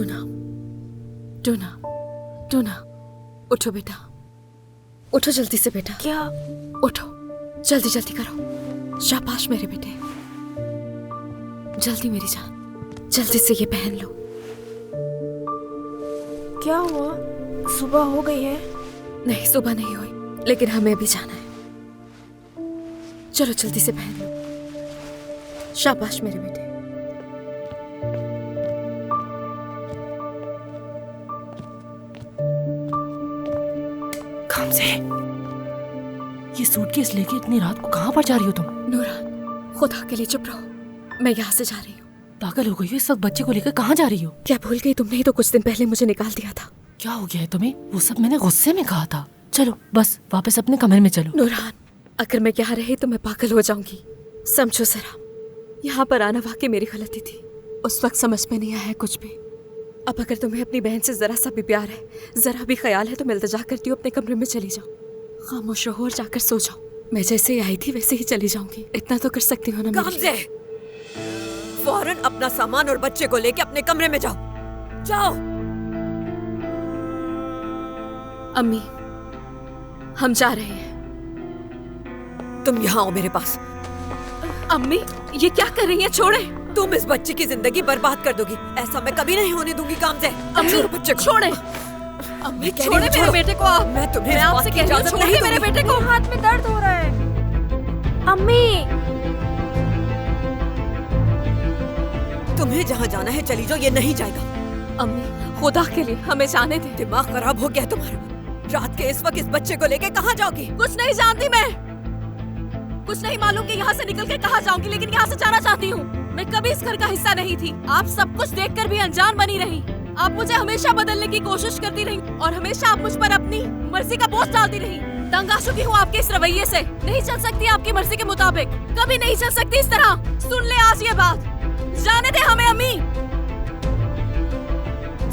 Tuna, tuna, tuna, उठो बेटा, उठो जल्दी से बेटा। क्या? उठो, जल्दी जल्दी करो। शाबाश मेरे बेटे, जल्दी मेरी जान, जल्दी से ये पहन लो। क्या हुआ? सुबह हो गई है। नहीं, सुबह नहीं हुई, लेकिन हमें भी जाना है। चलो जल्दी से पहन लो। शाबाश मेरे बेटे। कहाँ से? ये सूटकेस लेके इतनी रात को कहाँ पर जा रही हो तुम? नूरान, खुदा के लिए चुप रहो, मैं यहाँ से जा रही हूँ। पागल हो गई हो? इस वक्त बच्चे को लेकर कहाँ जा रही हो? क्या भूल गई तुमने ही तो कुछ दिन पहले मुझे निकाल दिया था। क्या हो गया है तुम्हें? वो सब मैंने गुस्से में कहा था। चलो बस वापस अपने कमरे में चलो। नूरान, अगर मैं यहाँ रही तो मैं पागल हो जाऊंगी। समझो जरा, यहाँ पर आना वाकई मेरी गलती थी। उस वक्त समझ में नहीं आया कुछ भी। अब अगर तुम्हें अपनी बहन से जरा सा भी प्यार है, जरा भी ख्याल है, तो मैं इल्तिजा करती हूँ अपने कमरे में चली जाओ, खामोश रहो और जाकर सो जाओ। मैं जैसे ही आई थी वैसे ही चली जाऊंगी। इतना तो कर सकती हो ना मेरे लिए? फौरन अपना सामान और बच्चे को लेके अपने कमरे में जाओ, जाओ। अम्मी, हम जा रहे हैं। तुम यहाँ आओ मेरे पास। अम्मी, ये क्या कर रही हैं? छोड़े। तुम इस बच्चे की जिंदगी बर्बाद कर दोगी, ऐसा मैं कभी नहीं होने दूंगी। काम से अम्मी, बच्चे को छोड़े। अम्मी, छोड़े मेरे बेटे को। आप, मैं तुम्हें मैं आपसे कह रही हूँ, छोड़िए मेरे बेटे को। हाथ में दर्द हो रहा है। अम्मी, तुम्हें जहाँ जाना है चली जाओ, ये नहीं जाएगा। अम्मी, खुदा के लिए हमें जाने दे। दिमाग खराब हो गया है तुम्हारा। रात के इस वक्त इस बच्चे को लेके कहाँ जाओगी? कुछ नहीं जानती मैं, कुछ नहीं मालूम कि यहाँ से निकल के कहाँ जाऊंगी, लेकिन यहाँ से जाना चाहती हूँ। मैं कभी इस घर का हिस्सा नहीं थी। आप सब कुछ देखकर भी अनजान बनी रही। आप मुझे हमेशा बदलने की कोशिश करती रही और हमेशा आप मुझ पर अपनी मर्जी का बोझ डालती रही। तंग आ चुकी हूँ आपके इस रवैये से। नहीं चल सकती आपकी मर्जी के मुताबिक, कभी नहीं चल सकती इस तरह। सुन ले आज ये बात, जाने दे हमें। अम्मी,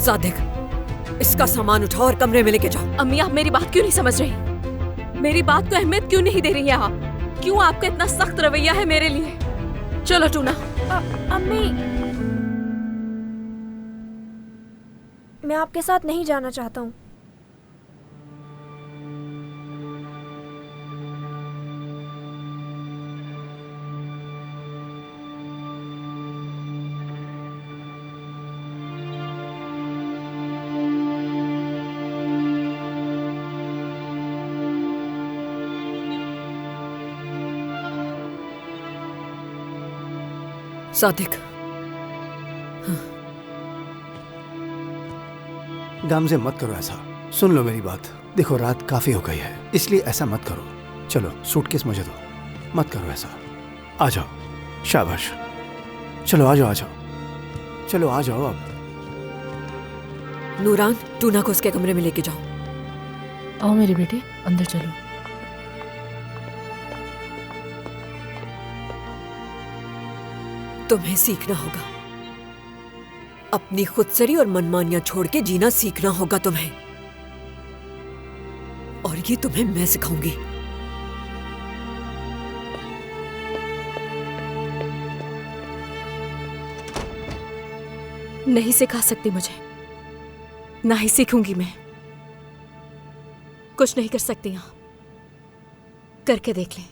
सादिक, इसका सामान उठाओ और कमरे में लेके जाओ। अम्मी, आप मेरी बात क्यों नहीं समझ रही? मेरी बात को अहमियत क्यों नहीं दे रही हैं आप? क्यों आपका इतना सख्त रवैया है मेरे लिए? चलो टूना। अम्मी, मैं आपके साथ नहीं जाना चाहता हूँ। सादिक, गामजे मत करो ऐसा। सुन लो मेरी बात। देखो रात काफी हो गई है, इसलिए ऐसा मत करो। चलो सूटकेस मुझे दो, मत करो ऐसा। आ जाओ, शाबाश। चलो आ जाओ, आ जाओ, चलो आ जाओ। अब नूरान, टूना को उसके कमरे में लेके जाओ। आओ मेरे बेटे, अंदर चलो। तुम्हें सीखना होगा, अपनी खुदसरी और मनमानियां छोड़ के जीना सीखना होगा तुम्हें, और ये तुम्हें मैं सिखाऊंगी। नहीं सिखा सकती मुझे, ना ही सीखूंगी मैं। कुछ नहीं कर सकती यहाँ, करके देख लें।